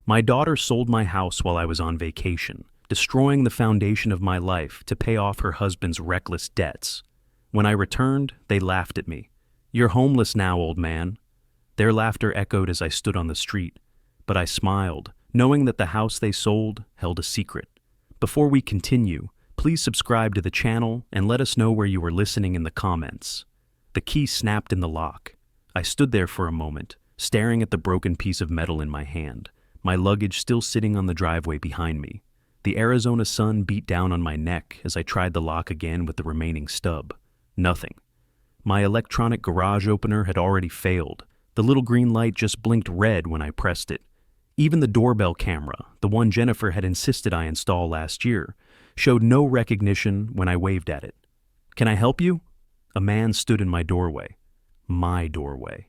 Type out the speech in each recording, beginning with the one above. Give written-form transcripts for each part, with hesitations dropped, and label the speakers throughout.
Speaker 1: My daughter sold my house while I was on vacation, destroying the foundation of my life to pay off her husband's reckless debts. When I returned, they laughed at me. "You're homeless now, old man." Their laughter echoed as I stood on the street, but I smiled, knowing that the house they sold held a secret. Before we continue, please subscribe to the channel and let us know where you were listening in the comments. The key snapped in the lock. I stood there for a moment, staring at the broken piece of metal in my hand, my luggage still sitting on the driveway behind me. The Arizona sun beat down on my neck as I tried the lock again with the remaining stub. Nothing. My electronic garage opener had already failed. The little green light just blinked red when I pressed it. Even the doorbell camera, the one Jennifer had insisted I install last year, showed no recognition when I waved at it. "Can I help you?" A man stood in my doorway. My doorway.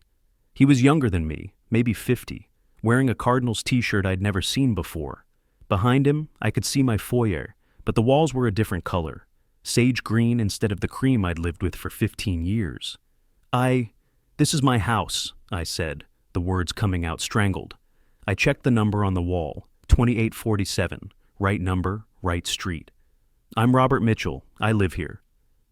Speaker 1: He was younger than me, maybe 50, wearing a Cardinals t-shirt I'd never seen before. Behind him, I could see my foyer, but the walls were a different color, sage green instead of the cream I'd lived with for 15 years. This is my house," I said, the words coming out strangled. I checked the number on the wall, 2847, right number, right street. "I'm Robert Mitchell, I live here."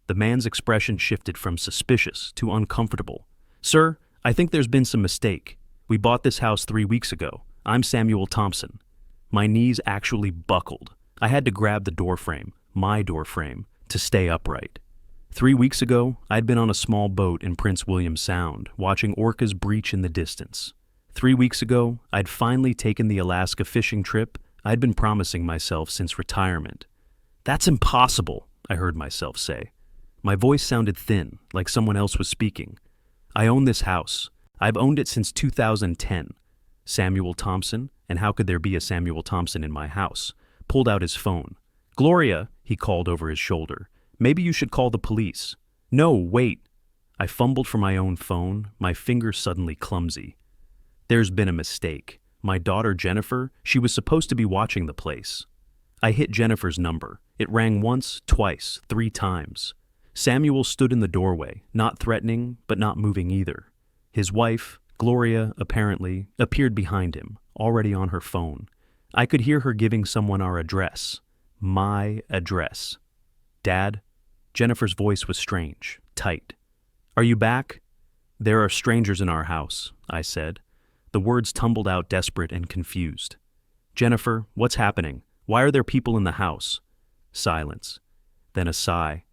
Speaker 1: The man's expression shifted from suspicious to uncomfortable. "Sir, I think there's been some mistake. We bought this house 3 weeks ago. I'm Samuel Thompson." My knees actually buckled. I had to grab the doorframe, my doorframe, to stay upright. 3 weeks ago, I'd been on a small boat in Prince William Sound, watching orcas breach in the distance. 3 weeks ago, I'd finally taken the Alaska fishing trip I'd been promising myself since retirement. "That's impossible," I heard myself say. My voice sounded thin, like someone else was speaking. "I own this house. I've owned it since 2010. Samuel Thompson, and how could there be a Samuel Thompson in my house, pulled out his phone. "Gloria," he called over his shoulder, "maybe you should call the police." "No, wait." I fumbled for my own phone, my fingers suddenly clumsy. There's been a mistake. My daughter Jennifer, she was supposed to be watching the place. I hit Jennifer's number. It rang once, twice, 3 times. Samuel stood in the doorway, not threatening, but not moving either. His wife, Gloria, apparently, appeared behind him, already on her phone. I could hear her giving someone our address. My address. "Dad?" Jennifer's voice was strange, tight. "Are you back?" "There are strangers in our house," I said. The words tumbled out desperate and confused. "Jennifer, what's happening? Why are there people in the house?" Silence. Then a sigh.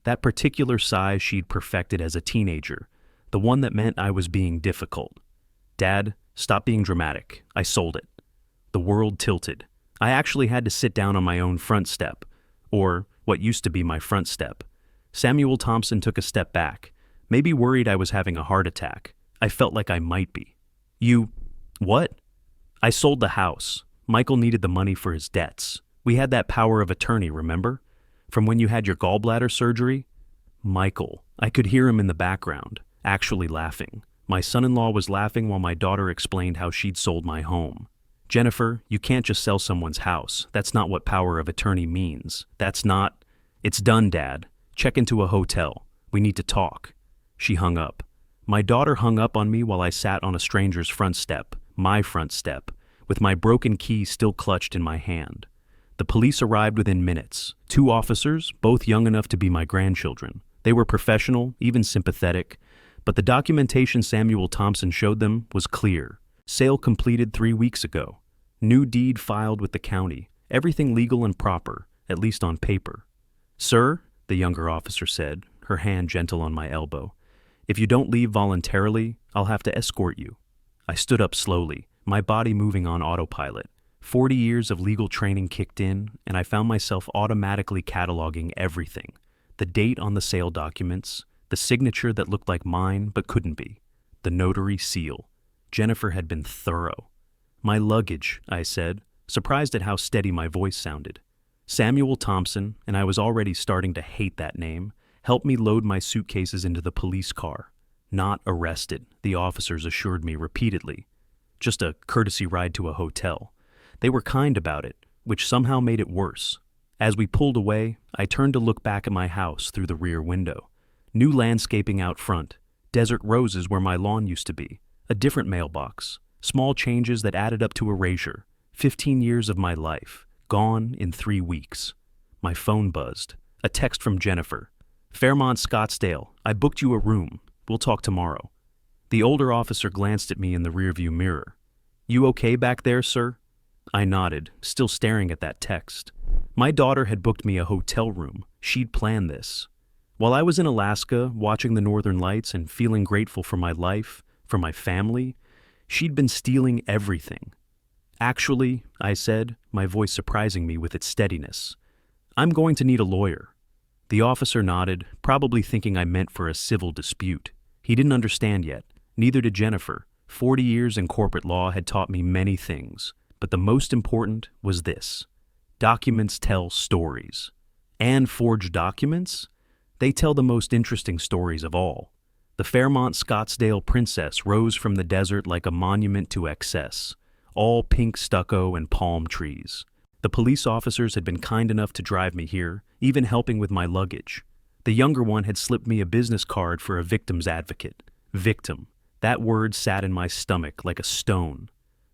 Speaker 1: That particular sigh she'd perfected as a teenager, the one that meant I was being difficult. "Dad, stop being dramatic. I sold it." The world tilted. I actually had to sit down on my own front step, or what used to be my front step. Samuel Thompson took a step back, maybe worried I was having a heart attack. I felt like I might be. "You... what?" "I sold the house. Michael needed the money for his debts. We had that power of attorney, remember? From when you had your gallbladder surgery?" Michael. I could hear him in the background, actually laughing. My son-in-law was laughing while my daughter explained how she'd sold my home. "Jennifer, you can't just sell someone's house. That's not what power of attorney means. That's not..." "It's done, Dad. Check into a hotel. We need to talk." She hung up. My daughter hung up on me while I sat on a stranger's front step, my front step, with my broken key still clutched in my hand. The police arrived within minutes. 2 officers, both young enough to be my grandchildren. They were professional, even sympathetic, but the documentation Samuel Thompson showed them was clear. Sale completed 3 weeks ago. New deed filed with the county. Everything legal and proper, at least on paper. "Sir," the younger officer said, her hand gentle on my elbow, "if you don't leave voluntarily, I'll have to escort you." I stood up slowly, my body moving on autopilot. 40 years of legal training kicked in, and I found myself automatically cataloging everything. The date on the sale documents, the signature that looked like mine but couldn't be, the notary seal. Jennifer had been thorough. "My luggage," I said, surprised at how steady my voice sounded. Samuel Thompson, and I was already starting to hate that name, helped me load my suitcases into the police car. Not arrested, the officers assured me repeatedly. Just a courtesy ride to a hotel. They were kind about it, which somehow made it worse. As we pulled away, I turned to look back at my house through the rear window. New landscaping out front, desert roses where my lawn used to be, a different mailbox, small changes that added up to erasure. 15 years of my life, gone in 3 weeks. My phone buzzed. A text from Jennifer. Fairmont Scottsdale, I booked you a room. We'll talk tomorrow. The older officer glanced at me in the rearview mirror. You okay back there, sir? I nodded, still staring at that text. My daughter had booked me a hotel room. She'd planned this. While I was in Alaska, watching the northern lights and feeling grateful for my life, for my family, she'd been stealing everything. Actually, I said, my voice surprising me with its steadiness, I'm going to need a lawyer. The officer nodded, probably thinking I meant for a civil dispute. He didn't understand yet. Neither did Jennifer. 40 years in corporate law had taught me many things, but the most important was this. Documents tell stories. And forged documents? They tell the most interesting stories of all. The Fairmont Scottsdale princess rose from the desert like a monument to excess, all pink stucco and palm trees. The police officers had been kind enough to drive me here, even helping with my luggage. The younger one had slipped me a business card for a victim's advocate. Victim. That word sat in my stomach like a stone.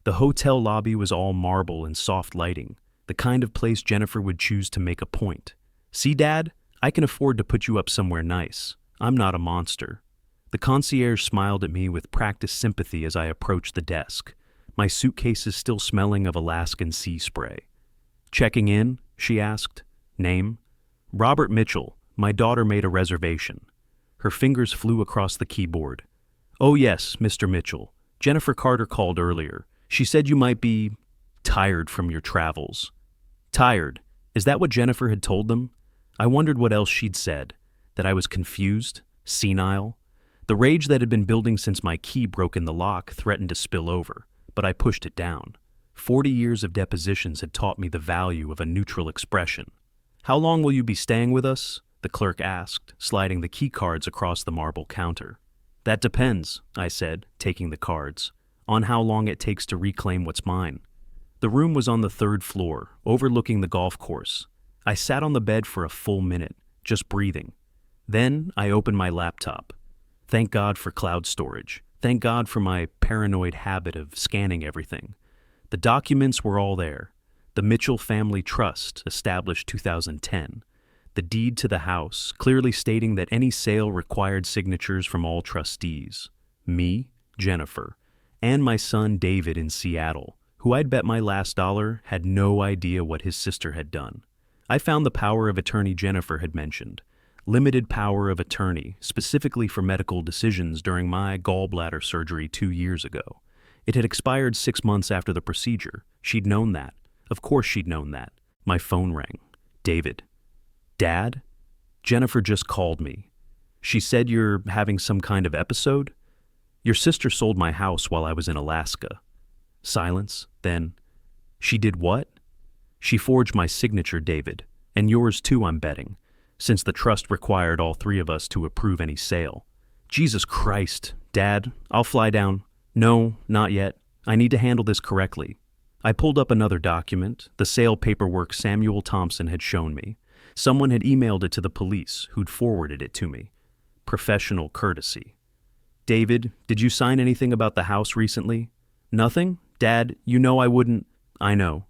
Speaker 1: The hotel lobby was all marble and soft lighting, the kind of place Jennifer would choose to make a point. See, Dad? I can afford to put you up somewhere nice. I'm not a monster. The concierge smiled at me with practiced sympathy as I approached the desk, my suitcases still smelling of Alaskan sea spray. Checking in? She asked. Name? Robert Mitchell. My daughter made a reservation. Her fingers flew across the keyboard. Oh yes, Mr. Mitchell. Jennifer Carter called earlier. She said you might be tired from your travels. Tired? Is that what Jennifer had told them? I wondered what else she'd said. That I was confused? Senile? The rage that had been building since my key broke in the lock threatened to spill over, but I pushed it down. 40 years of depositions had taught me the value of a neutral expression. How long will you be staying with us? The clerk asked, sliding the key cards across the marble counter. That depends, I said, taking the cards, on how long it takes to reclaim what's mine. The room was on the 3rd floor, overlooking the golf course. I sat on the bed for a full minute, just breathing. Then I opened my laptop. Thank God for cloud storage. Thank God for my paranoid habit of scanning everything. The documents were all there. The Mitchell Family Trust, established 2010. The deed to the house, clearly stating that any sale required signatures from all trustees. Me, Jennifer, and my son David in Seattle, who I'd bet my last dollar had no idea what his sister had done. I found the power of attorney Jennifer had mentioned. Limited power of attorney, specifically for medical decisions during my gallbladder surgery 2 years ago. It had expired 6 months after the procedure. She'd known that. Of course she'd known that. My phone rang. David. Dad? Jennifer just called me. She said you're having some kind of episode? Your sister sold my house while I was in Alaska. Silence. Then, she did what? She forged my signature, David. And yours too, I'm betting, since the trust required all 3 of us to approve any sale. Jesus Christ. Dad, I'll fly down. No, not yet. I need to handle this correctly. I pulled up another document, the sale paperwork Samuel Thompson had shown me. Someone had emailed it to the police, who'd forwarded it to me. Professional courtesy. David, did you sign anything about the house recently? Nothing? Dad, you know I wouldn't. I know.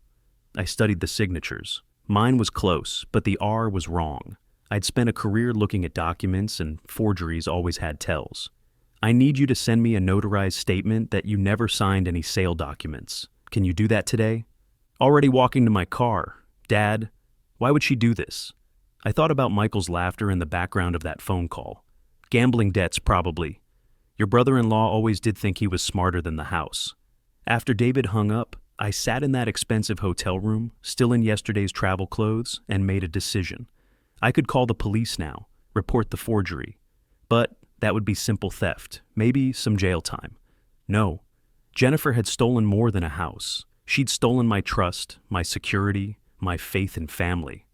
Speaker 1: I studied the signatures. Mine was close, but the R was wrong. I'd spent a career looking at documents, and forgeries always had tells. I need you to send me a notarized statement that you never signed any sale documents. Can you do that today? Already walking to my car. Dad, why would she do this? I thought about Michael's laughter in the background of that phone call. Gambling debts, probably. Your brother-in-law always did think he was smarter than the house. After David hung up, I sat in that expensive hotel room, still in yesterday's travel clothes, and made a decision. I could call the police now, report the forgery. But that would be simple theft, maybe some jail time. No, Jennifer had stolen more than a house. She'd stolen my trust, my security, my faith in family.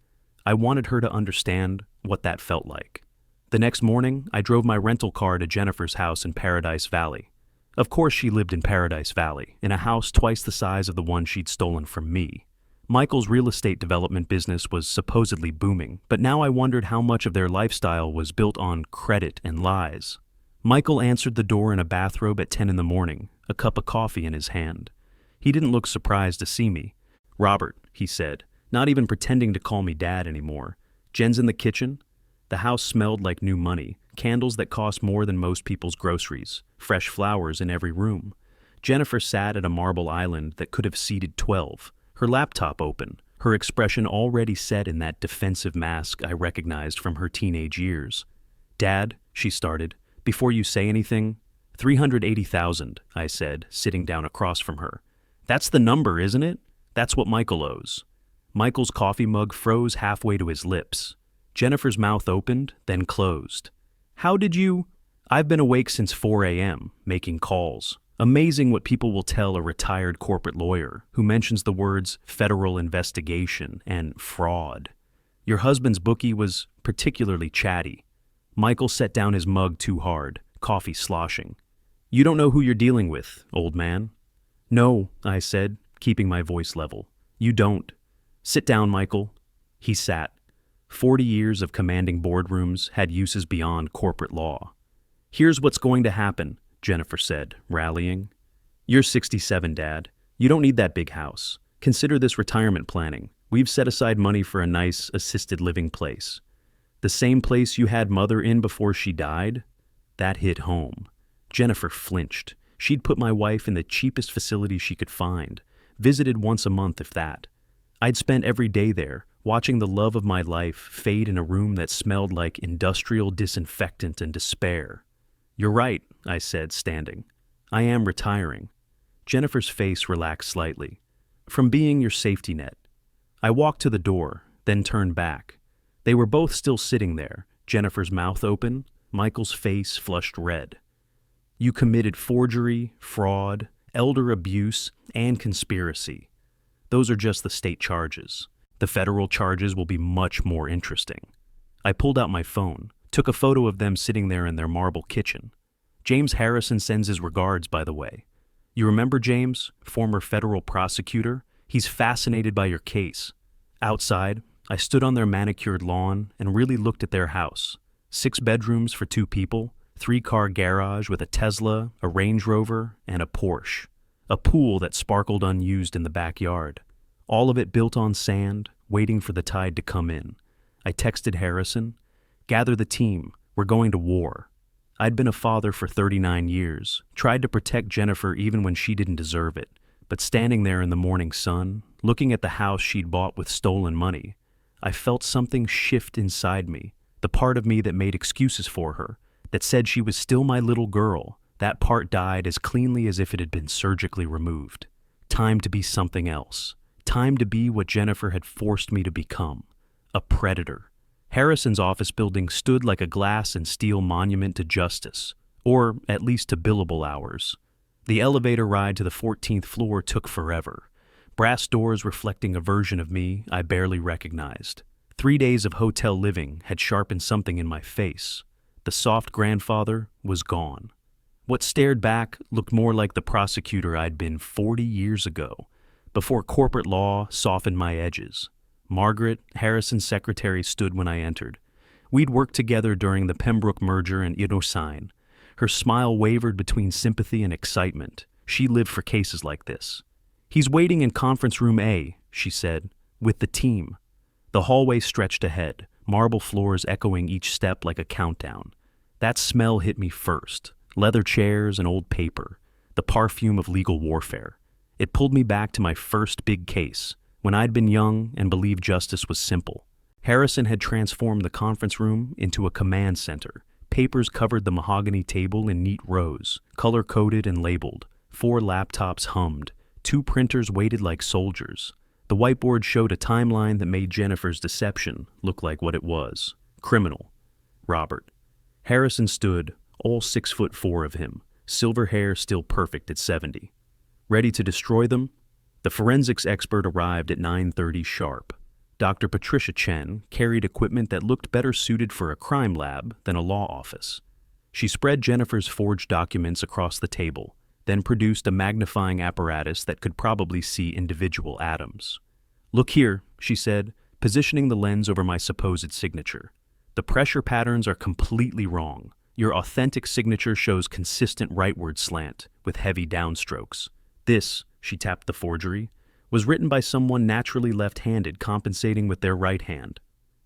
Speaker 1: I wanted her to understand what that felt like. The next morning, I drove my rental car to Jennifer's house in Paradise Valley. Of course she lived in Paradise Valley, in a house twice the size of the one she'd stolen from me. Michael's real estate development business was supposedly booming, but now I wondered how much of their lifestyle was built on credit and lies. Michael answered the door in a bathrobe at 10 in the morning, a cup of coffee in his hand. He didn't look surprised to see me. "Robert," he said, not even pretending to call me Dad anymore. "Jen's in the kitchen?" The house smelled like new money, candles that cost more than most people's groceries, fresh flowers in every room. Jennifer sat at a marble island that could have seated 12, her laptop open, her expression already set in that defensive mask I recognized from her teenage years. "Dad," she started, "before you say anything—" 380,000, I said, sitting down across from her. "That's the number, isn't it? That's what Michael owes." Michael's coffee mug froze halfway to his lips. Jennifer's mouth opened, then closed. "How did you—" "I've been awake since 4 a.m., making calls. Amazing what people will tell a retired corporate lawyer who mentions the words federal investigation and fraud. Your husband's bookie was particularly chatty." Michael set down his mug too hard, coffee sloshing. "You don't know who you're dealing with, old man." "No," I said, keeping my voice level. "You don't. Sit down, Michael." He sat. 40 years of commanding boardrooms had uses beyond corporate law. "Here's what's going to happen," Jennifer said, rallying. "You're 67, Dad. You don't need that big house. Consider this retirement planning. We've set aside money for a nice, assisted living place." "The same place you had Mother in before she died?" That hit home. Jennifer flinched. She'd put my wife in the cheapest facility she could find, visited once a month if that. I'd spent every day there, watching the love of my life fade in a room that smelled like industrial disinfectant and despair. "You're right," I said, standing. "I am retiring." Jennifer's face relaxed slightly. "From being your safety net." I walked to the door, then turned back. They were both still sitting there, Jennifer's mouth open, Michael's face flushed red. "You committed forgery, fraud, elder abuse, and conspiracy. Those are just the state charges. The federal charges will be much more interesting." I pulled out my phone, took a photo of them sitting there in their marble kitchen. "James Harrison sends his regards, by the way. You remember James, former federal prosecutor? He's fascinated by your case." Outside, I stood on their manicured lawn and really looked at their house. 6 bedrooms for 2 people, 3-car garage with a Tesla, a Range Rover, and a Porsche. A pool that sparkled unused in the backyard. All of it built on sand, waiting for the tide to come in. I texted Harrison, "Gather the team, we're going to war." I'd been a father for 39 years, tried to protect Jennifer even when she didn't deserve it, but standing there in the morning sun, looking at the house she'd bought with stolen money, I felt something shift inside me, the part of me that made excuses for her, that said she was still my little girl. That part died as cleanly as if it had been surgically removed. Time to be something else. Time to be what Jennifer had forced me to become. A predator. Harrison's office building stood like a glass and steel monument to justice, or at least to billable hours. The elevator ride to the 14th floor took forever. Brass doors reflecting a version of me I barely recognized. 3 days of hotel living had sharpened something in my face. The soft grandfather was gone. What stared back looked more like the prosecutor I'd been 40 years ago, before corporate law softened my edges. Margaret, Harrison's secretary, stood when I entered. We'd worked together during the Pembroke merger and Innocine. Her smile wavered between sympathy and excitement. She lived for cases like this. "He's waiting in conference room A," she said, "with the team." The hallway stretched ahead, marble floors echoing each step like a countdown. That smell hit me first. Leather chairs and old paper, the perfume of legal warfare. It pulled me back to my first big case, when I'd been young and believed justice was simple. Harrison had transformed the conference room into a command center. Papers covered the mahogany table in neat rows, color-coded and labeled. 4 laptops hummed. 2 printers waited like soldiers. The whiteboard showed a timeline that made Jennifer's deception look like what it was. Criminal. Robert. Harrison stood, all 6'4" of him, silver hair still perfect at 70. Ready to destroy them? The forensics expert arrived at 9:30 sharp. Dr. Patricia Chen carried equipment that looked better suited for a crime lab than a law office. She spread Jennifer's forged documents across the table, then produced a magnifying apparatus that could probably see individual atoms. "Look here," she said, positioning the lens over my supposed signature. "The pressure patterns are completely wrong. Your authentic signature shows consistent rightward slant with heavy downstrokes. This," she tapped the forgery, was written by someone naturally left-handed compensating with their right hand.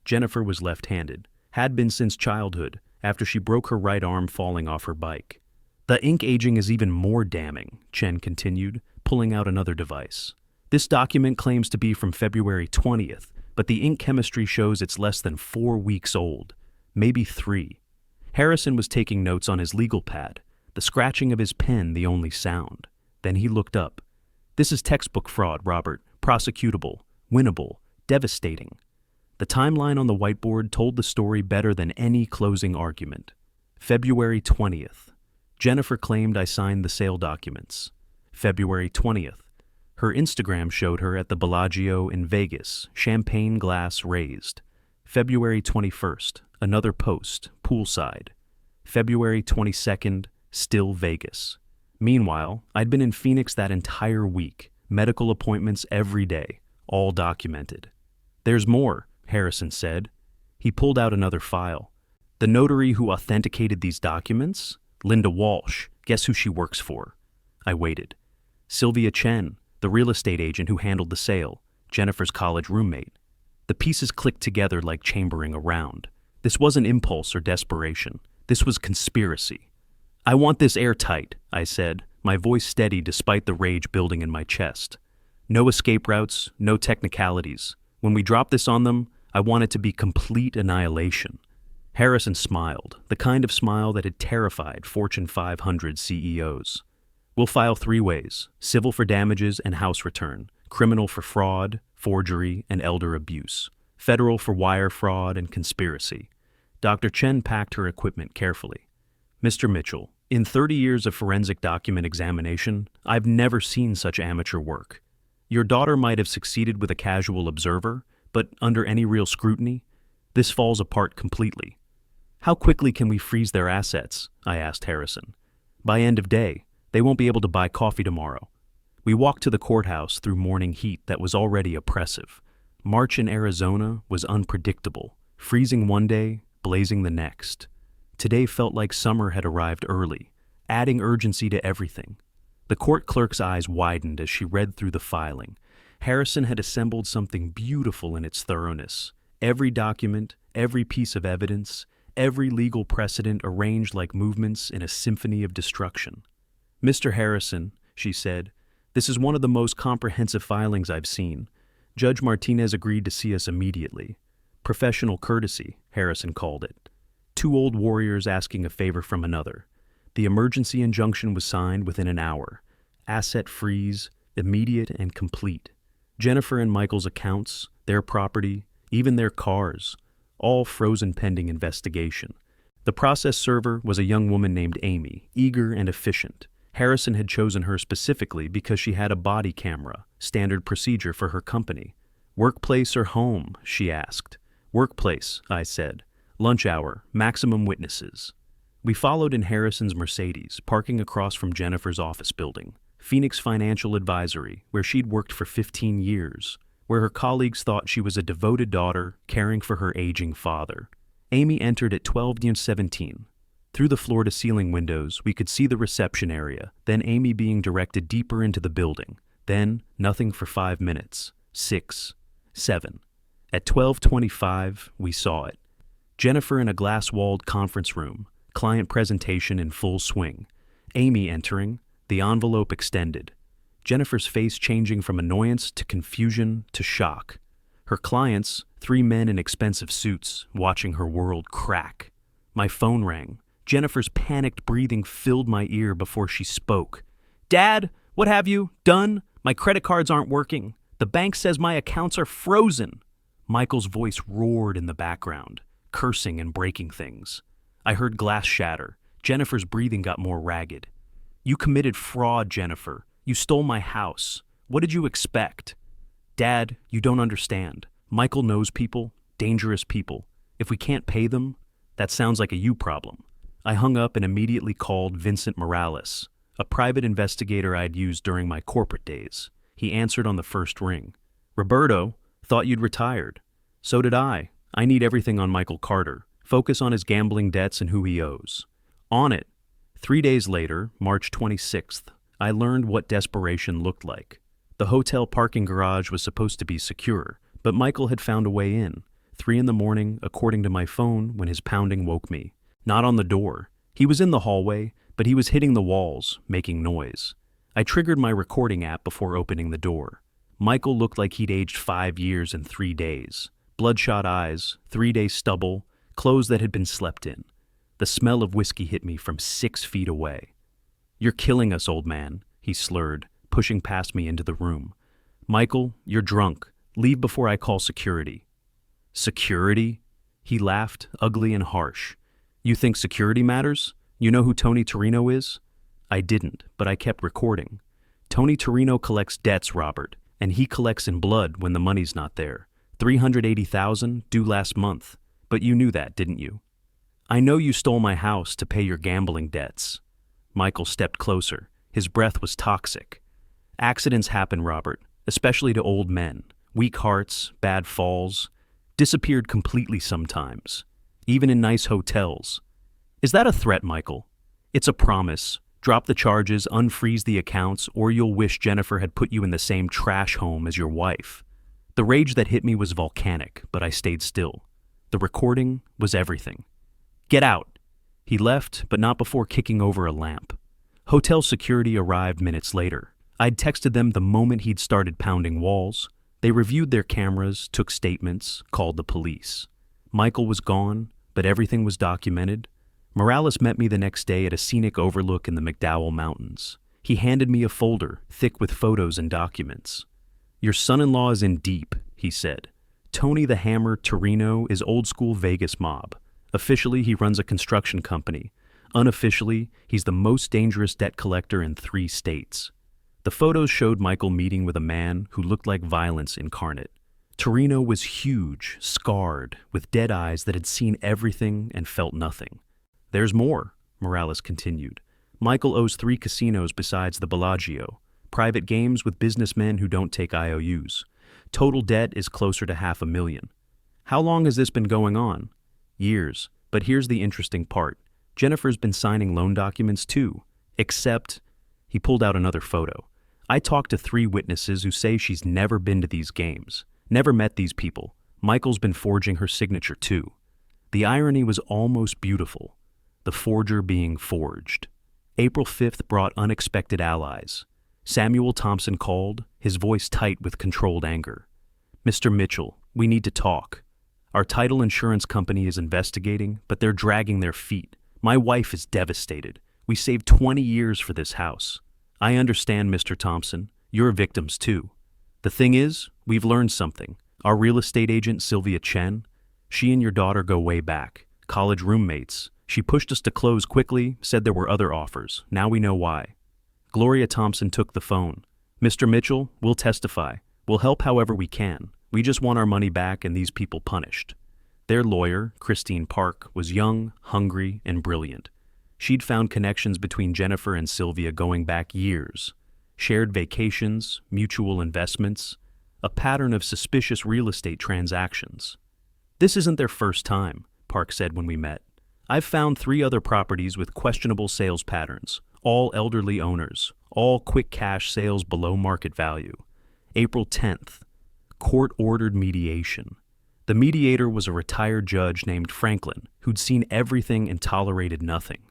Speaker 1: Jennifer was left-handed, had been since childhood, after she broke her right arm falling off her bike. The ink aging is even more damning, Chen continued, pulling out another device. This document claims to be from February 20th, but the ink chemistry shows it's less than 4 weeks old, maybe 3. Harrison was taking notes on his legal pad, the scratching of his pen the only sound. Then he looked up. This is textbook fraud, Robert. Prosecutable, winnable, devastating. The timeline on the whiteboard told the story better than any closing argument. February 20th. Jennifer claimed I signed the sale documents. February 20th. Her Instagram showed her at the Bellagio in Vegas, champagne glass raised. February 21st. Another post, poolside. February 22nd. Still Vegas. Meanwhile, I'd been in Phoenix that entire week, medical appointments every day, all documented. There's more, Harrison said. He pulled out another file. The notary who authenticated these documents? Linda Walsh. Guess who she works for? I waited. Sylvia Chen, the real estate agent who handled the sale, Jennifer's college roommate. The pieces clicked together like chambering around. This wasn't impulse or desperation. This was conspiracy. I want this airtight, I said, my voice steady despite the rage building in my chest. No escape routes, no technicalities. When we drop this on them, I want it to be complete annihilation. Harrison smiled, the kind of smile that had terrified Fortune 500 CEOs. We'll file 3 ways: civil for damages and house return, criminal for fraud, forgery, and elder abuse, federal for wire fraud and conspiracy. Dr. Chen packed her equipment carefully. Mr. Mitchell, in 30 years of forensic document examination, I've never seen such amateur work. Your daughter might have succeeded with a casual observer, but under any real scrutiny, this falls apart completely. How quickly can we freeze their assets? I asked Harrison. By end of day, they won't be able to buy coffee tomorrow. We walked to the courthouse through morning heat that was already oppressive. March in Arizona was unpredictable, freezing one day, blazing the next. Today felt like summer had arrived early, adding urgency to everything. The court clerk's eyes widened as she read through the filing. Harrison had assembled something beautiful in its thoroughness. Every document, every piece of evidence, every legal precedent arranged like movements in a symphony of destruction. Mr. Harrison, she said, this is one of the most comprehensive filings I've seen. Judge Martinez agreed to see us immediately. Professional courtesy, Harrison called it. 2 old warriors asking a favor from another. The emergency injunction was signed within an hour. Asset freeze, immediate and complete. Jennifer and Michael's accounts, their property, even their cars, all frozen pending investigation. The process server was a young woman named Amy, eager and efficient. Harrison had chosen her specifically because she had a body camera, standard procedure for her company. Workplace or home, she asked. Workplace, I said. Lunch hour, maximum witnesses. We followed in Harrison's Mercedes, parking across from Jennifer's office building, Phoenix Financial Advisory, where she'd worked for 15 years, where her colleagues thought she was a devoted daughter caring for her aging father. Amy entered at 12:17. Through the floor-to-ceiling windows, we could see the reception area, then Amy being directed deeper into the building. Then, nothing for 5 minutes. 6, 7. At 12:25, we saw it. Jennifer in a glass-walled conference room, client presentation in full swing. Amy entering, the envelope extended. Jennifer's face changing from annoyance to confusion to shock. Her clients, 3 men in expensive suits, watching her world crack. My phone rang. Jennifer's panicked breathing filled my ear before she spoke. Dad, what have you done? My credit cards aren't working. The bank says my accounts are frozen. Michael's voice roared in the background, cursing and breaking things. I heard glass shatter. Jennifer's breathing got more ragged. You committed fraud, Jennifer. You stole my house. What did you expect? Dad, you don't understand. Michael knows people, dangerous people. If we can't pay them, that sounds like a you problem. I hung up and immediately called Vincent Morales, a private investigator I'd used during my corporate days. He answered on the first ring. Roberto, thought you'd retired. So did I. I need everything on Michael Carter. Focus on his gambling debts and who he owes. On it. 3 days later, March 26th, I learned what desperation looked like. The hotel parking garage was supposed to be secure, but Michael had found a way in. 3 in the morning, according to my phone, when his pounding woke me. Not on the door. He was in the hallway, but he was hitting the walls, making noise. I triggered my recording app before opening the door. Michael looked like he'd aged 5 years in 3 days. Bloodshot eyes, 3-day stubble, clothes that had been slept in. The smell of whiskey hit me from 6 feet away. "You're killing us, old man," he slurred, pushing past me into the room. "Michael, you're drunk. Leave before I call security." "Security?" He laughed, ugly and harsh. "You think security matters? You know who Tony Torino is?" I didn't, but I kept recording. "Tony Torino collects debts, Robert, and he collects in blood when the money's not there. $380,000 due last month. But you knew that, didn't you?" "I know you stole my house to pay your gambling debts." Michael stepped closer. His breath was toxic. "Accidents happen, Robert, especially to old men. Weak hearts, bad falls. Disappeared completely sometimes. Even in nice hotels." "Is that a threat, Michael?" "It's a promise. Drop the charges, unfreeze the accounts, or you'll wish Jennifer had put you in the same trash home as your wife." The rage that hit me was volcanic, but I stayed still. The recording was everything. "Get out!" He left, but not before kicking over a lamp. Hotel security arrived minutes later. I'd texted them the moment he'd started pounding walls. They reviewed their cameras, took statements, called the police. Michael was gone, but everything was documented. Morales met me the next day at a scenic overlook in the McDowell Mountains. He handed me a folder, thick with photos and documents. "Your son-in-law is in deep," he said. "Tony the Hammer Torino is old-school Vegas mob. Officially, he runs a construction company. Unofficially, he's the most dangerous debt collector in 3 states. The photos showed Michael meeting with a man who looked like violence incarnate. Torino was huge, scarred, with dead eyes that had seen everything and felt nothing. "There's more," Morales continued. "Michael owes 3 casinos besides the Bellagio, private games with businessmen who don't take IOUs. Total debt is closer to $500,000. How long has this been going on?" "Years, but here's the interesting part. Jennifer's been signing loan documents too, except..." He pulled out another photo. "I talked to 3 witnesses who say she's never been to these games, never met these people. Michael's been forging her signature too." The irony was almost beautiful, the forger being forged. April 5th brought unexpected allies. Samuel Thompson called, his voice tight with controlled anger. "Mr. Mitchell, we need to talk. Our title insurance company is investigating, but they're dragging their feet. My wife is devastated. We saved 20 years for this house. I understand, Mr. Thompson. You're victims too. The thing is, we've learned something. Our real estate agent, Sylvia Chen, she and your daughter go way back. College roommates. She pushed us to close quickly, said there were other offers. Now we know why." Gloria Thompson took the phone. "Mr. Mitchell, we'll testify. We'll help however we can. We just want our money back and these people punished." Their lawyer, Christine Park, was young, hungry, and brilliant. She'd found connections between Jennifer and Sylvia going back years. Shared vacations, mutual investments, a pattern of suspicious real estate transactions. "This isn't their first time," Park said when we met. "I've found 3 other properties with questionable sales patterns, all elderly owners, all quick cash sales below market value." April 10th. Court-ordered mediation. The mediator was a retired judge named Franklin, who'd seen everything and tolerated nothing.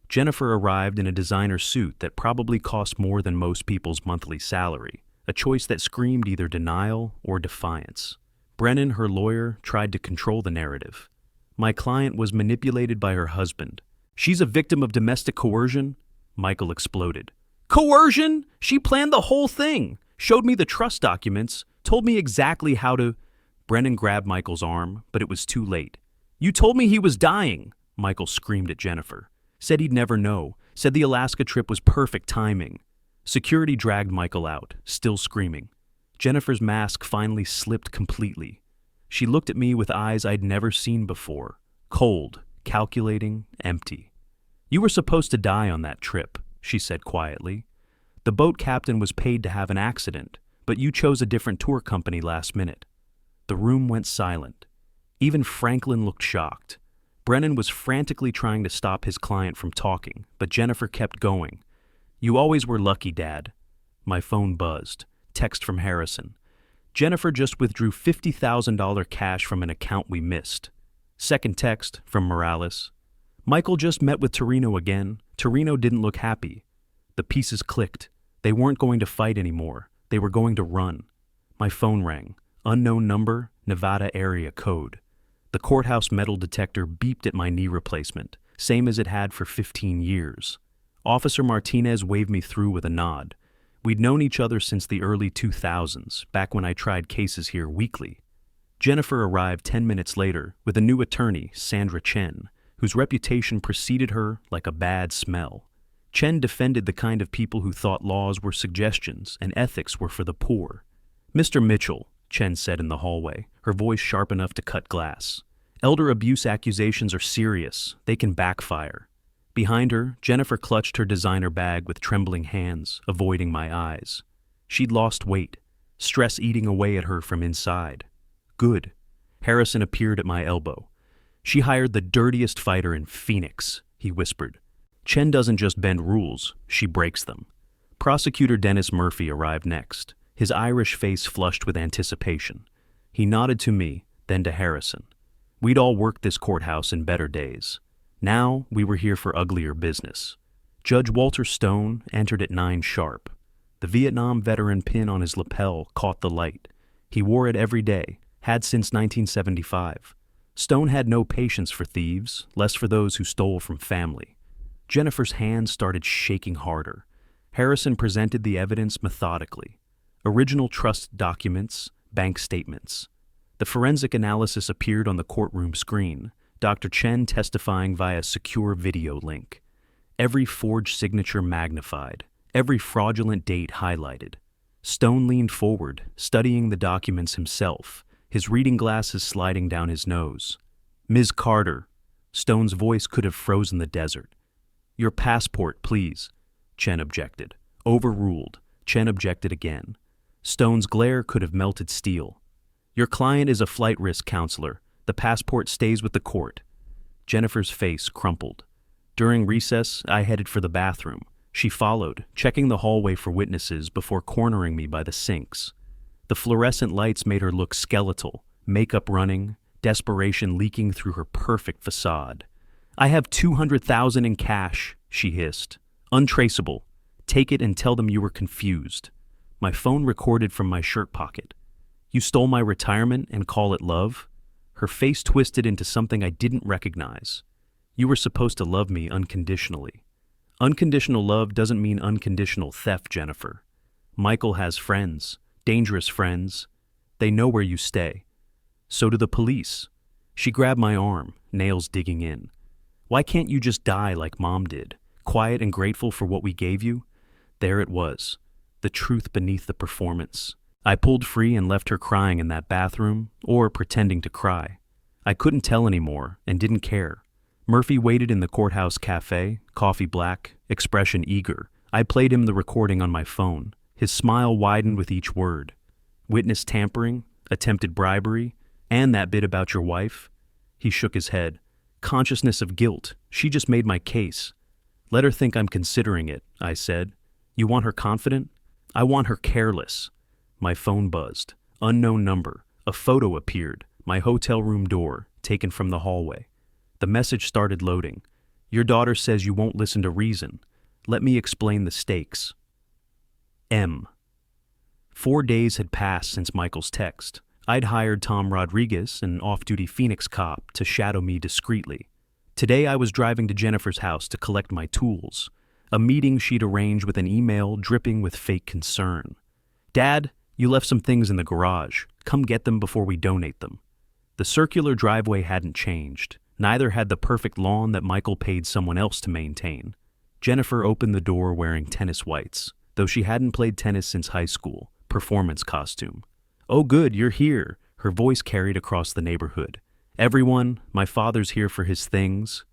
Speaker 1: Jennifer arrived in a designer suit that probably cost more than most people's monthly salary, a choice that screamed either denial or defiance. Brennan, her lawyer, tried to control the narrative. "My client was manipulated by her husband. She's a victim of domestic coercion." Michael exploded. "Coercion? She planned the whole thing, showed me the trust documents, told me exactly how to..." Brennan grabbed Michael's arm, but it was too late. "You told me he was dying," Michael screamed at Jennifer. "Said he'd never know, said the Alaska trip was perfect timing." Security dragged Michael out, still screaming. Jennifer's mask finally slipped completely. She looked at me with eyes I'd never seen before, cold, calculating, empty. "You were supposed to die on that trip," she said quietly. "The boat captain was paid to have an accident, but you chose a different tour company last minute." The room went silent. Even Franklin looked shocked. Brennan was frantically trying to stop his client from talking, but Jennifer kept going. You always were lucky, Dad. My phone buzzed. Text from Harrison. Jennifer just withdrew $50,000 cash from an account we missed. Second text from Morales. Michael just met with Torino again. Torino didn't look happy. The pieces clicked. They weren't going to fight anymore. They were going to run. My phone rang. Unknown number, Nevada area code. The courthouse metal detector beeped at my knee replacement, same as it had for 15 years. Officer Martinez waved me through with a nod. We'd known each other since the early 2000s, back when I tried cases here weekly. Jennifer arrived 10 minutes later with a new attorney, Sandra Chen, whose reputation preceded her like a bad smell. Chen defended the kind of people who thought laws were suggestions and ethics were for the poor. Mr. Mitchell, Chen said in the hallway, her voice sharp enough to cut glass. Elder abuse accusations are serious. They can backfire. Behind her, Jennifer clutched her designer bag with trembling hands, avoiding my eyes. She'd lost weight, stress eating away at her from inside. Good. Harrison appeared at my elbow. She hired the dirtiest fighter in Phoenix, he whispered. Chen doesn't just bend rules, she breaks them. Prosecutor Dennis Murphy arrived next, his Irish face flushed with anticipation. He nodded to me, then to Harrison. We'd all worked this courthouse in better days. Now we were here for uglier business. Judge Walter Stone entered at 9 sharp. The Vietnam veteran pin on his lapel caught the light. He wore it every day, had since 1975. Stone had no patience for thieves, less for those who stole from family. Jennifer's hands started shaking harder. Harrison presented the evidence methodically. Original trust documents, bank statements. The forensic analysis appeared on the courtroom screen, Dr. Chen testifying via secure video link. Every forged signature magnified, every fraudulent date highlighted. Stone leaned forward, studying the documents himself, his reading glasses sliding down his nose. Ms. Carter, Stone's voice could have frozen the desert. Your passport, please, Chen objected. Overruled, Chen objected again. Stone's glare could have melted steel. Your client is a flight risk counselor. The passport stays with the court. Jennifer's face crumpled. During recess, I headed for the bathroom. She followed, checking the hallway for witnesses before cornering me by the sinks. The fluorescent lights made her look skeletal, makeup running, desperation leaking through her perfect facade. I have $200,000 in cash, she hissed. Untraceable. Take it and tell them you were confused. My phone recorded from my shirt pocket. You stole my retirement and call it love? Her face twisted into something I didn't recognize. You were supposed to love me unconditionally. Unconditional love doesn't mean unconditional theft, Jennifer. Michael has friends, dangerous friends. They know where you stay. So do the police. She grabbed my arm, nails digging in. Why can't you just die like Mom did, quiet and grateful for what we gave you? There it was, the truth beneath the performance. I pulled free and left her crying in that bathroom, or pretending to cry. I couldn't tell anymore and didn't care. Murphy waited in the courthouse cafe, coffee black, expression eager. I played him the recording on my phone. His smile widened with each word. Witness tampering, attempted bribery, and that bit about your wife. He shook his head. Consciousness of guilt. She just made my case. Let her think I'm considering it, I said. You want her confident? I want her careless. My phone buzzed. Unknown number. A photo appeared. My hotel room door, taken from the hallway. The message started loading. Your daughter says you won't listen to reason. Let me explain the stakes. M. 4 days had passed since Michael's text. I'd hired Tom Rodriguez, an off-duty Phoenix cop, to shadow me discreetly. Today I was driving to Jennifer's house to collect my tools. A meeting she'd arranged with an email dripping with fake concern. Dad, you left some things in the garage. Come get them before we donate them. The circular driveway hadn't changed. Neither had the perfect lawn that Michael paid someone else to maintain. Jennifer opened the door wearing tennis whites, though she hadn't played tennis since high school, performance costume. Oh good, you're here, her voice carried across the neighborhood. Everyone, my father's here for his things.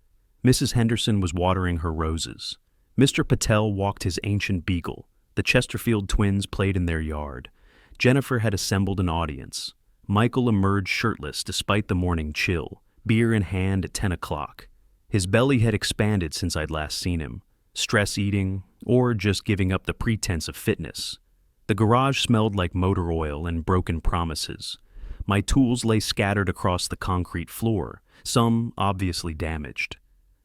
Speaker 1: Mrs. Henderson was watering her roses. Mr. Patel walked his ancient beagle. The Chesterfield twins played in their yard. Jennifer had assembled an audience. Michael emerged shirtless despite the morning chill, beer in hand at 10 o'clock. His belly had expanded since I'd last seen him. stress eating, or just giving up the pretense of fitness. The garage smelled like motor oil and broken promises. My tools lay scattered across the concrete floor, some obviously damaged.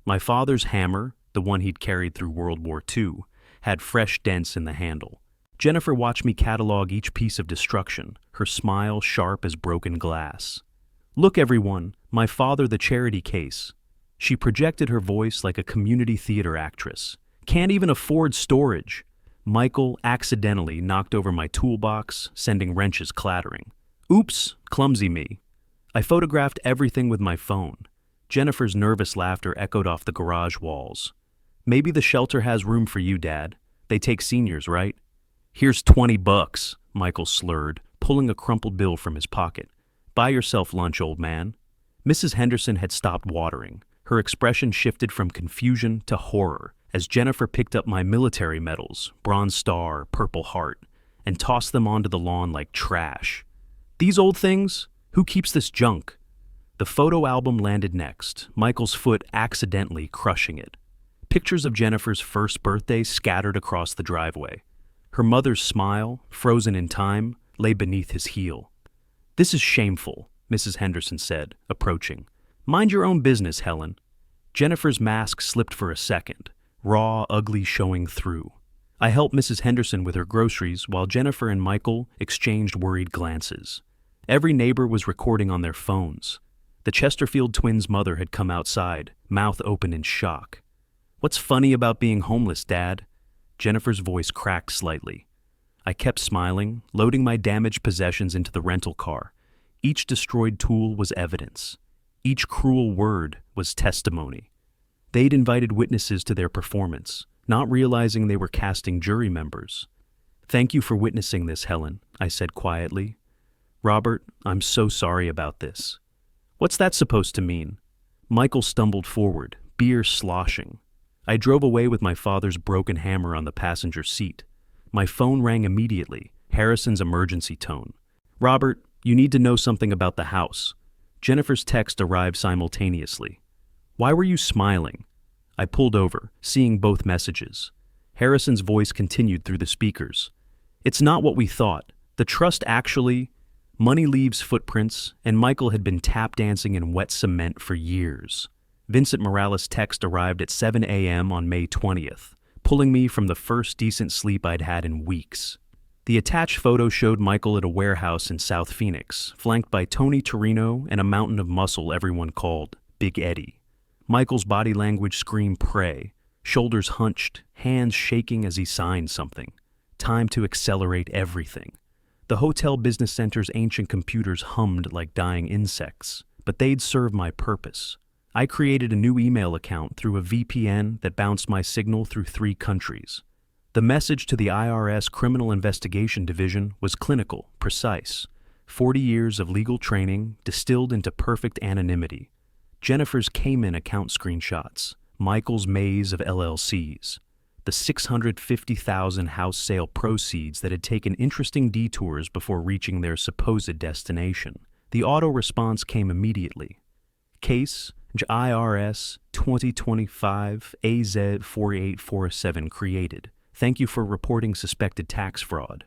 Speaker 1: My father's hammer, the one he'd carried through World War II, had fresh dents in the handle. Jennifer watched me catalog each piece of destruction, her smile sharp as broken glass. "Look, everyone, my father the charity case." She projected her voice like a community theater actress. "Can't even afford storage." Michael accidentally knocked over my toolbox, sending wrenches clattering. "Oops, clumsy me." I photographed everything with my phone. Jennifer's nervous laughter echoed off the garage walls. "Maybe the shelter has room for you, Dad. They take seniors, right?" "Here's $20, Michael slurred, pulling a crumpled bill from his pocket. "Buy yourself lunch, old man." Mrs. Henderson had stopped watering. Her expression shifted from confusion to horror as Jennifer picked up my military medals, Bronze Star, Purple Heart, and tossed them onto the lawn like trash. "These old things? Who keeps this junk?" The photo album landed next, Michael's foot accidentally crushing it. Pictures of Jennifer's first birthday scattered across the driveway. Her mother's smile, frozen in time, lay beneath his heel. "This is shameful," Mrs. Henderson said, approaching. "Mind your own business, Helen." Jennifer's mask slipped for a second, raw, ugly showing through. I helped Mrs. Henderson with her groceries while Jennifer and Michael exchanged worried glances. Every neighbor was recording on their phones. The Chesterfield twins' mother had come outside, mouth open in shock. "What's funny about being homeless, Dad?" Jennifer's voice cracked slightly. I kept smiling, loading my damaged possessions into the rental car. Each destroyed tool was evidence. Each cruel word was testimony. They'd invited witnesses to their performance, not realizing they were casting jury members. "Thank you for witnessing this, Helen," I said quietly. "Robert, I'm so sorry about this." "What's that supposed to mean?" Michael stumbled forward, beer sloshing. I drove away with my father's broken hammer on the passenger seat. My phone rang immediately, Harrison's emergency tone. "Robert, you need to know something about the house." Jennifer's text arrived simultaneously. "Why were you smiling?" I pulled over, seeing both messages. Harrison's voice continued through the speakers. "It's not what we thought. The trust actually..." Money leaves footprints, and Michael had been tap dancing in wet cement for years. Vincent Morales' text arrived at 7 a.m. on May 20th, pulling me from the first decent sleep I'd had in weeks. The attached photo showed Michael at a warehouse in South Phoenix, flanked by Tony Torino and a mountain of muscle everyone called Big Eddie. Michael's body language screamed prey, shoulders hunched, hands shaking as he signed something. Time to accelerate everything. The hotel business center's ancient computers hummed like dying insects, but they'd serve my purpose. I created a new email account through a VPN that bounced my signal through 3 countries. The message to the IRS Criminal Investigation Division was clinical, precise. 40 years of legal training distilled into perfect anonymity. Jennifer's Cayman account screenshots, Michael's maze of LLCs, the $650,000 house sale proceeds that had taken interesting detours before reaching their supposed destination. The auto response came immediately. Case IRS 2025 AZ 4847 created. Thank you for reporting suspected tax fraud.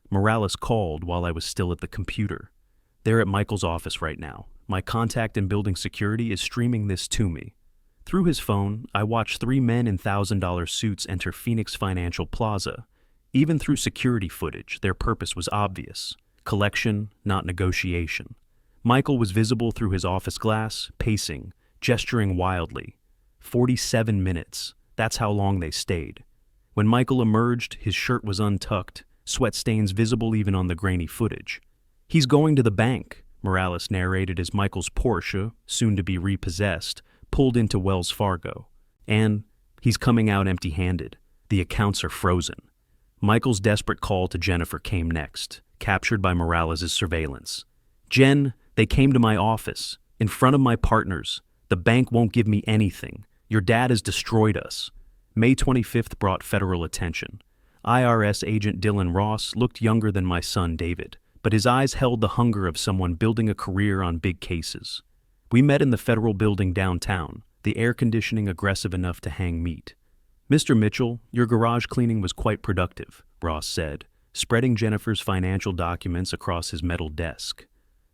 Speaker 1: Morales called while I was still at the computer. They're at Michael's office right now. My contact in building security is streaming this to me. Through his phone, I watched 3 men in $1,000 suits enter Phoenix Financial Plaza. Even through security footage, their purpose was obvious. Collection, not negotiation. Michael was visible through his office glass, pacing, gesturing wildly. 47 minutes. That's how long they stayed. When Michael emerged, his shirt was untucked, sweat stains visible even on the grainy footage. "He's going to the bank," Morales narrated as Michael's Porsche, soon to be repossessed, pulled into Wells Fargo. "And he's coming out empty-handed. The accounts are frozen." Michael's desperate call to Jennifer came next, captured by Morales' surveillance. "Jen, they came to my office, in front of my partners. The bank won't give me anything. Your dad has destroyed us." May 25th brought federal attention. IRS agent Dylan Ross looked younger than my son David, but his eyes held the hunger of someone building a career on big cases. We met in the federal building downtown, the air conditioning aggressive enough to hang meat. Mr. Mitchell, your garage cleaning was quite productive, Ross said, spreading Jennifer's financial documents across his metal desk.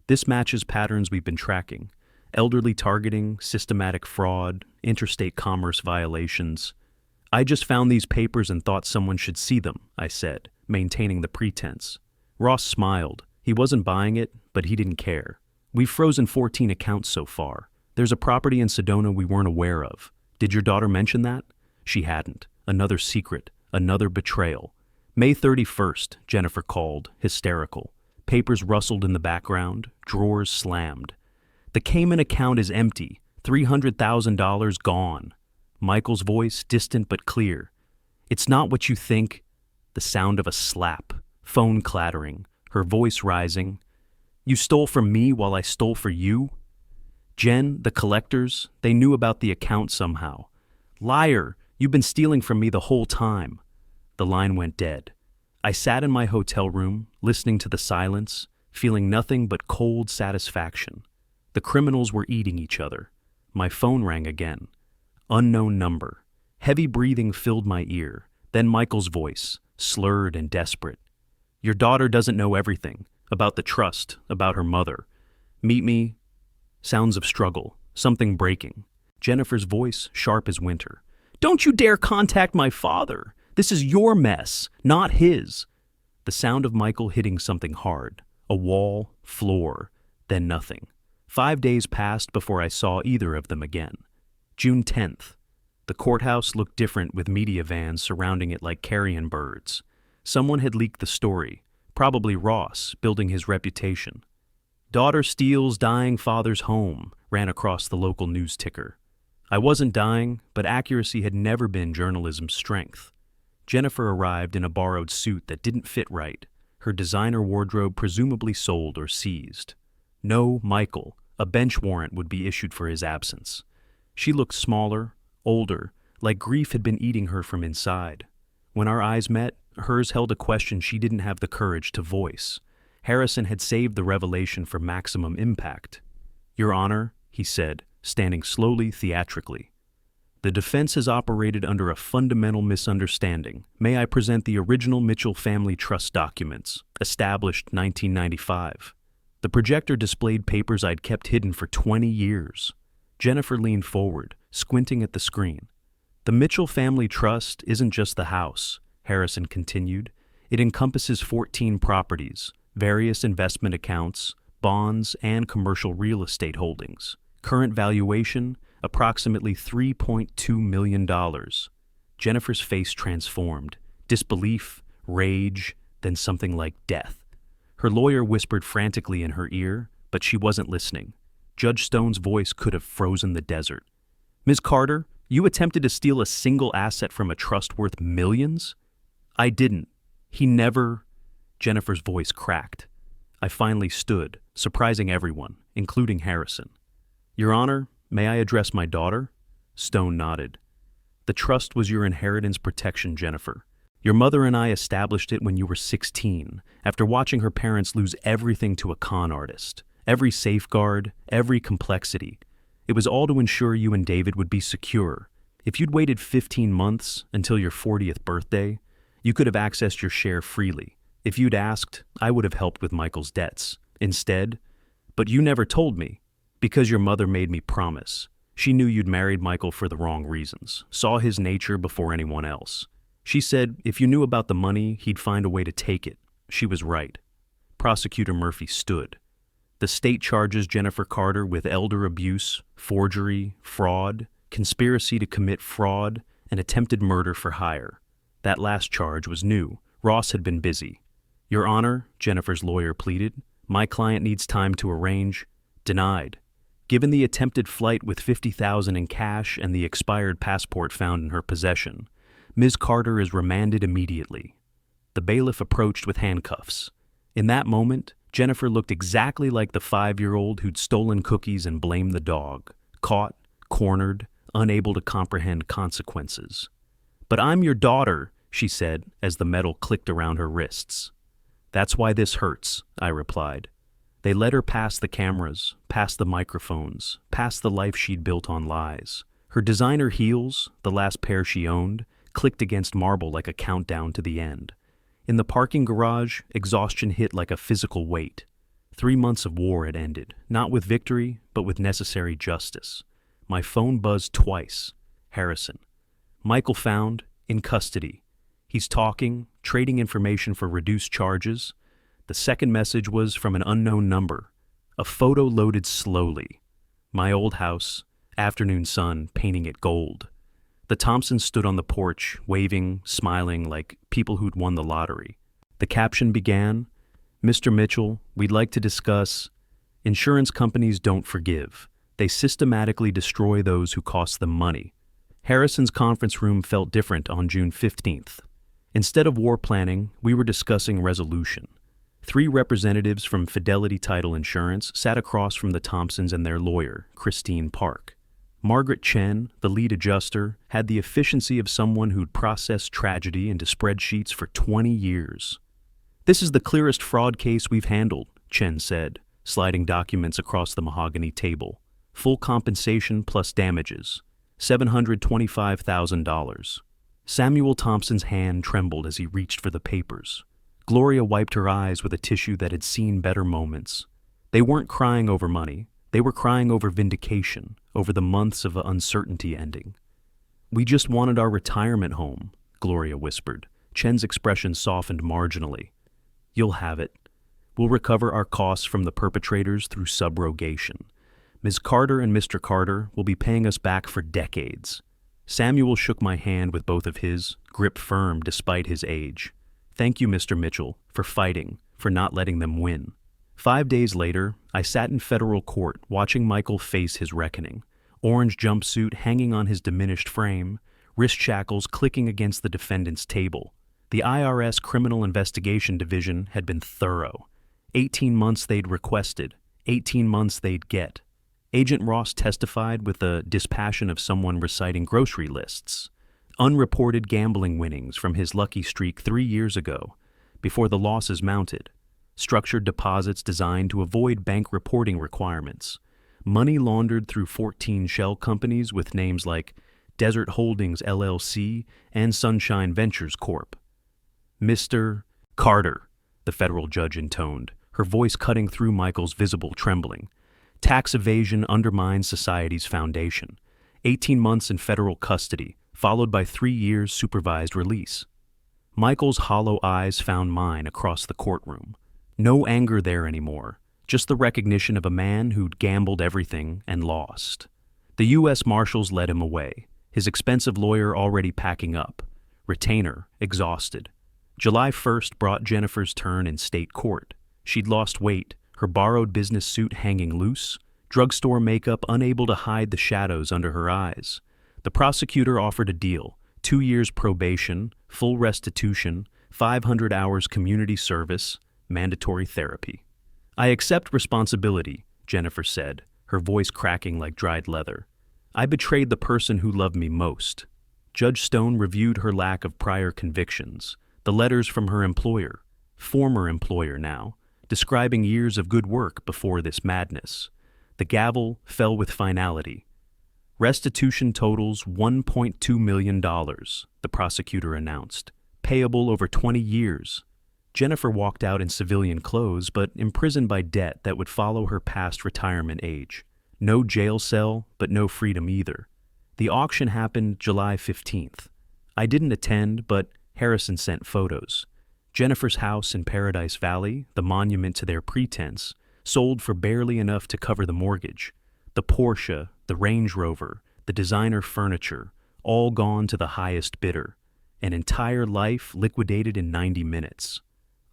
Speaker 1: This matches patterns we've been tracking: elderly targeting, systematic fraud, interstate commerce violations. I just found these papers and thought someone should see them, I said, maintaining the pretense. Ross smiled. He wasn't buying it, but he didn't care. We've frozen 14 accounts so far. There's a property in Sedona we weren't aware of. Did your daughter mention that? She hadn't. Another secret, another betrayal. May 31st, Jennifer called, hysterical. Papers rustled in the background, drawers slammed. The Cayman account is empty, $300,000 gone. Michael's voice, distant but clear. It's not what you think. The sound of a slap, phone clattering, her voice rising. You stole from me while I stole for you? Jen, the collectors, they knew about the account somehow. Liar, you've been stealing from me the whole time. The line went dead. I sat in my hotel room, listening to the silence, feeling nothing but cold satisfaction. The criminals were eating each other. My phone rang again. Unknown number. Heavy breathing filled my ear. Then Michael's voice, slurred and desperate. Your daughter doesn't know everything. About the trust, about her mother. Meet me. Sounds of struggle, something breaking. Jennifer's voice, sharp as winter. Don't you dare contact my father. This is your mess, not his. The sound of Michael hitting something hard. A wall, floor, then nothing. 5 days passed before I saw either of them again. June 10th. The courthouse looked different with media vans surrounding it like carrion birds. Someone had leaked the story, probably Ross, building his reputation. Daughter steals dying father's home, ran across the local news ticker. I wasn't dying, but accuracy had never been journalism's strength. Jennifer arrived in a borrowed suit that didn't fit right, her designer wardrobe presumably sold or seized. No, Michael, a bench warrant would be issued for his absence. She looked smaller, older, like grief had been eating her from inside. When our eyes met, hers held a question she didn't have the courage to voice. Harrison had saved the revelation for maximum impact. Your Honor, he said, standing slowly, theatrically. The defense has operated under a fundamental misunderstanding. May I present the original Mitchell family trust documents, established 1995. The projector displayed papers I'd kept hidden for 20 years. Jennifer leaned forward, squinting at the screen. The Mitchell family trust isn't just the house, Harrison continued. It encompasses 14 properties, various investment accounts, bonds, and commercial real estate holdings. Current valuation, approximately $3.2 million. Jennifer's face transformed. Disbelief, rage, then something like death. Her lawyer whispered frantically in her ear, but she wasn't listening. Judge Stone's voice could have frozen the desert. Ms. Carter, you attempted to steal a single asset from a trust worth millions? I didn't. He never... Jennifer's voice cracked. I finally stood, surprising everyone, including Harrison. Your Honor, may I address my daughter? Stone nodded. The trust was your inheritance protection, Jennifer. Your mother and I established it when you were 16, after watching her parents lose everything to a con artist. Every safeguard, every complexity. It was all to ensure you and David would be secure. If you'd waited 15 months until your 40th birthday, you could have accessed your share freely. If you'd asked, I would have helped with Michael's debts. Instead, but you never told me, because your mother made me promise. She knew you'd married Michael for the wrong reasons, saw his nature before anyone else. She said if you knew about the money, he'd find a way to take it. She was right. Prosecutor Murphy stood. The state charges Jennifer Carter with elder abuse, forgery, fraud, conspiracy to commit fraud, and attempted murder for hire. That last charge was new. Ross had been busy. Your Honor, Jennifer's lawyer pleaded, my client needs time to arrange. Denied. Given the attempted flight with $50,000 in cash and the expired passport found in her possession, Ms. Carter is remanded immediately. The bailiff approached with handcuffs. In that moment, Jennifer looked exactly like the 5-year-old who'd stolen cookies and blamed the dog, caught, cornered, unable to comprehend consequences. But I'm your daughter, she said as the metal clicked around her wrists. That's why this hurts, I replied. They led her past the cameras, past the microphones, past the life she'd built on lies. Her designer heels, the last pair she owned, clicked against marble like a countdown to the end. In the parking garage, exhaustion hit like a physical weight. 3 months of war had ended, not with victory, but with necessary justice. My phone buzzed twice. Harrison. Michael found, in custody. He's talking, trading information for reduced charges. The second message was from an unknown number. A photo loaded slowly. My old house, afternoon sun painting it gold. The Thompsons stood on the porch, waving, smiling like people who'd won the lottery. The caption began, "Mr. Mitchell, we'd like to discuss. Insurance companies don't forgive. They systematically destroy those who cost them money." Harrison's conference room felt different on June 15th. Instead of war planning, we were discussing resolution. 3 representatives from Fidelity Title Insurance sat across from the Thompsons and their lawyer, Christine Park. Margaret Chen, the lead adjuster, had the efficiency of someone who'd processed tragedy into spreadsheets for 20 years. "This is the clearest fraud case we've handled," Chen said, sliding documents across the mahogany table. "Full compensation plus damages. $725,000. Samuel Thompson's hand trembled as he reached for the papers. Gloria wiped her eyes with a tissue that had seen better moments. They weren't crying over money. They were crying over vindication, over the months of uncertainty ending. "We just wanted our retirement home," Gloria whispered. Chen's expression softened marginally. "You'll have it. We'll recover our costs from the perpetrators through subrogation. Ms. Carter and Mr. Carter will be paying us back for decades." Samuel shook my hand with both of his, grip firm despite his age. "Thank you, Mr. Mitchell, for fighting, for not letting them win." 5 days later, I sat in federal court watching Michael face his reckoning. Orange jumpsuit hanging on his diminished frame, wrist shackles clicking against the defendant's table. The IRS Criminal Investigation Division had been thorough. 18 months they'd requested, 18 months they'd get. Agent Ross testified with the dispassion of someone reciting grocery lists. Unreported gambling winnings from his lucky streak 3 years ago, before the losses mounted. Structured deposits designed to avoid bank reporting requirements. Money laundered through 14 shell companies with names like Desert Holdings LLC and Sunshine Ventures Corp. "Mr. Carter," the federal judge intoned, her voice cutting through Michael's visible trembling. "Tax evasion undermines society's foundation. 18 months in federal custody, followed by 3 years supervised release." Michael's hollow eyes found mine across the courtroom. No anger there anymore, just the recognition of a man who'd gambled everything and lost. The U.S. Marshals led him away, his expensive lawyer already packing up, retainer exhausted. July 1st brought Jennifer's turn in state court. She'd lost weight, her borrowed business suit hanging loose, drugstore makeup unable to hide the shadows under her eyes. The prosecutor offered a deal: 2 years probation, full restitution, 500 hours community service, mandatory therapy. "I accept responsibility," Jennifer said, her voice cracking like dried leather. "I betrayed the person who loved me most." Judge Stone reviewed her lack of prior convictions, the letters from her employer, former employer now, describing years of good work before this madness. The gavel fell with finality. "Restitution totals $1.2 million, the prosecutor announced, payable over 20 years. Jennifer walked out in civilian clothes, but imprisoned by debt that would follow her past retirement age. No jail cell, but no freedom either. The auction happened July 15th. I didn't attend, but Harrison sent photos. Jennifer's house in Paradise Valley, the monument to their pretense, sold for barely enough to cover the mortgage. The Porsche, the Range Rover, the designer furniture, all gone to the highest bidder. An entire life liquidated in 90 minutes.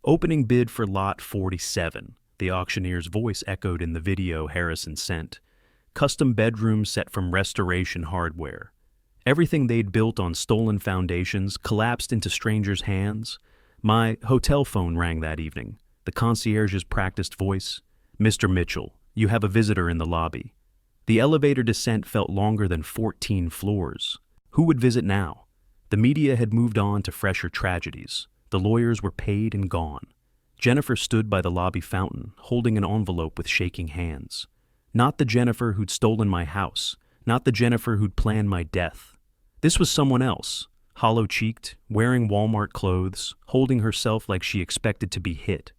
Speaker 1: Opening bid for lot 47, the auctioneer's voice echoed in the video Harrison sent. Custom bedrooms set from restoration hardware. Everything they'd built on stolen foundations collapsed into strangers' hands. My hotel phone rang that evening, the concierge's practiced voice. "Mr. Mitchell, you have a visitor in the lobby." The elevator descent felt longer than 14 floors. Who would visit now? The media had moved on to fresher tragedies. The lawyers were paid and gone. Jennifer stood by the lobby fountain, holding an envelope with shaking hands. Not the Jennifer who'd stolen my house, not the Jennifer who'd planned my death. This was someone else, hollow-cheeked, wearing Walmart clothes, holding herself like she expected to be hit.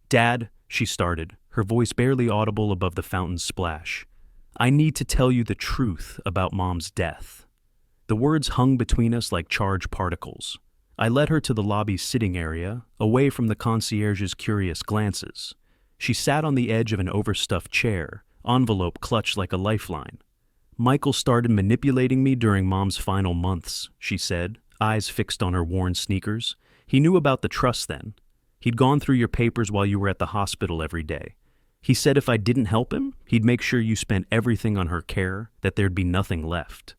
Speaker 1: "Dad," she started, her voice barely audible above the fountain's splash. "I need to tell you the truth about Mom's death." The words hung between us like charged particles. I led her to the lobby's sitting area, away from the concierge's curious glances. She sat on the edge of an overstuffed chair, envelope clutched like a lifeline. "Michael started manipulating me during Mom's final months," she said, eyes fixed on her worn sneakers. "He knew about the trust then. He'd gone through your papers while you were at the hospital every day. He said if I didn't help him, he'd make sure you spent everything on her care, that there'd be nothing left.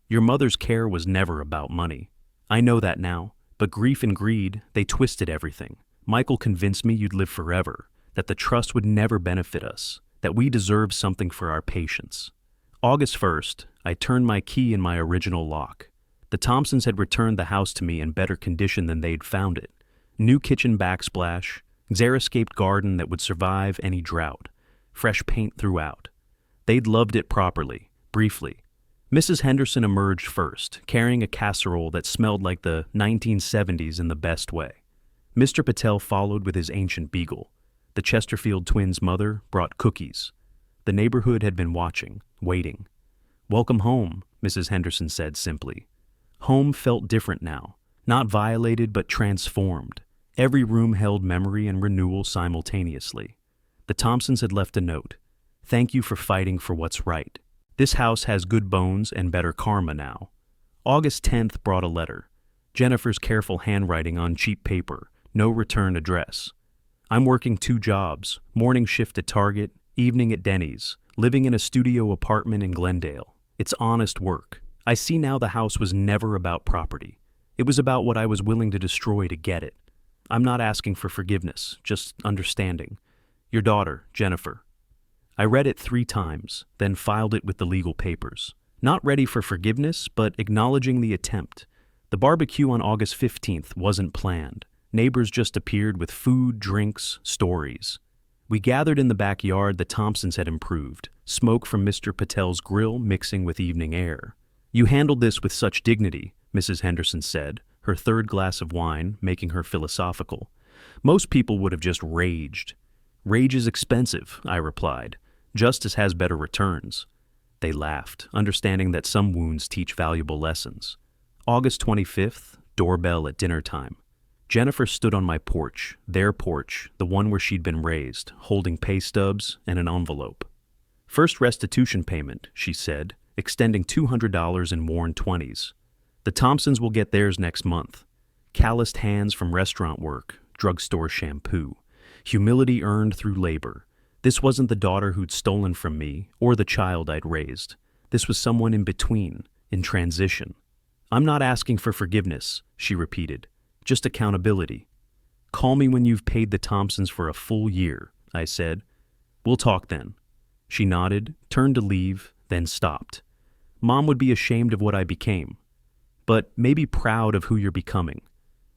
Speaker 1: Your mother's care was never about money. I know that now, but grief and greed, they twisted everything. Michael convinced me you'd live forever, that the trust would never benefit us, that we deserved something for our patients." August 1st, I turned my key in my original lock. The Thompsons had returned the house to me in better condition than they'd found it. New kitchen backsplash, xeriscaped garden that would survive any drought, fresh paint throughout. They'd loved it properly, briefly. Mrs. Henderson emerged first, carrying a casserole that smelled like the 1970s in the best way. Mr. Patel followed with his ancient beagle. The Chesterfield twins' mother brought cookies. The neighborhood had been watching, waiting. "Welcome home," Mrs. Henderson said simply. Home felt different now, not violated but transformed. Every room held memory and renewal simultaneously. The Thompsons had left a note. "Thank you for fighting for what's right. This house has good bones and better karma now." August 10th brought a letter. Jennifer's careful handwriting on cheap paper, no return address. "I'm working 2 jobs, morning shift at Target, evening at Denny's, living in a studio apartment in Glendale. It's honest work. I see now the house was never about property. It was about what I was willing to destroy to get it. I'm not asking for forgiveness, just understanding. Your daughter, Jennifer." I read it 3 times, then filed it with the legal papers. Not ready for forgiveness, but acknowledging the attempt. The barbecue on August 15th wasn't planned. Neighbors just appeared with food, drinks, stories. We gathered in the backyard the Thompsons had improved, smoke from Mr. Patel's grill mixing with evening air. "You handled this with such dignity," Mrs. Henderson said, her 3rd glass of wine making her philosophical. "Most people would have just raged." "Rage is expensive," I replied. "Justice has better returns." They laughed, understanding that some wounds teach valuable lessons. August 25th, doorbell at dinner time. Jennifer stood on my porch, their porch, the one where she'd been raised, holding pay stubs and an envelope. "First restitution payment," she said, extending $200 in worn 20s. "The Thompsons will get theirs next month." Calloused hands from restaurant work, drugstore shampoo. Humility earned through labor. This wasn't the daughter who'd stolen from me, or the child I'd raised. This was someone in between, in transition. "I'm not asking for forgiveness," she repeated. "Just accountability." "Call me when you've paid the Thompsons for a full year," I said. "We'll talk then." She nodded, turned to leave, then stopped. "Mom would be ashamed of what I became, but maybe proud of who you're becoming."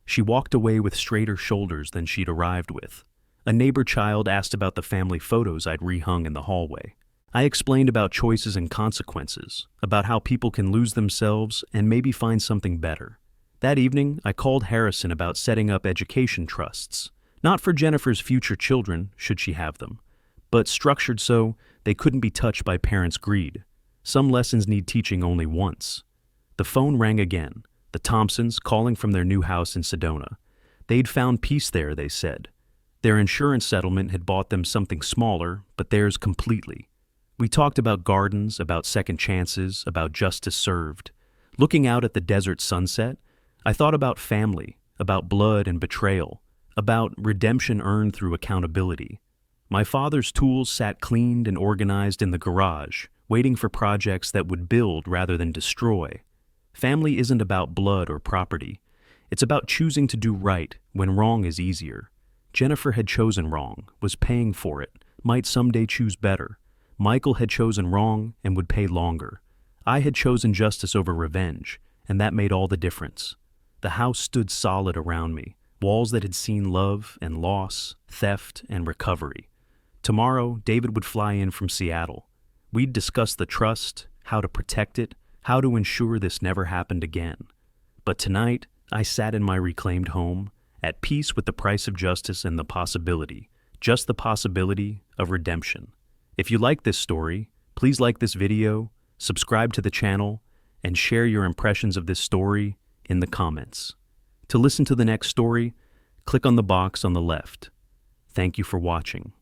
Speaker 1: She walked away with straighter shoulders than she'd arrived with. A neighbor child asked about the family photos I'd rehung in the hallway. I explained about choices and consequences, about how people can lose themselves and maybe find something better. That evening, I called Harrison about setting up education trusts, not for Jennifer's future children, should she have them, but structured so they couldn't be touched by parents' greed. Some lessons need teaching only once. The phone rang again, the Thompsons calling from their new house in Sedona. They'd found peace there, they said. Their insurance settlement had bought them something smaller, but theirs completely. We talked about gardens, about second chances, about justice served. Looking out at the desert sunset, I thought about family, about blood and betrayal, about redemption earned through accountability. My father's tools sat cleaned and organized in the garage, waiting for projects that would build rather than destroy. Family isn't about blood or property. It's about choosing to do right when wrong is easier. Jennifer had chosen wrong, was paying for it, might someday choose better. Michael had chosen wrong and would pay longer. I had chosen justice over revenge, and that made all the difference. The house stood solid around me, walls that had seen love and loss, theft and recovery. Tomorrow, David would fly in from Seattle. We'd discuss the trust, how to protect it, how to ensure this never happened again. But tonight, I sat in my reclaimed home, at peace with the price of justice and the possibility, just the possibility, of redemption. If you like this story, please like this video, subscribe to the channel, and share your impressions of this story in the comments. To listen to the next story, click on the box on the left. Thank you for watching.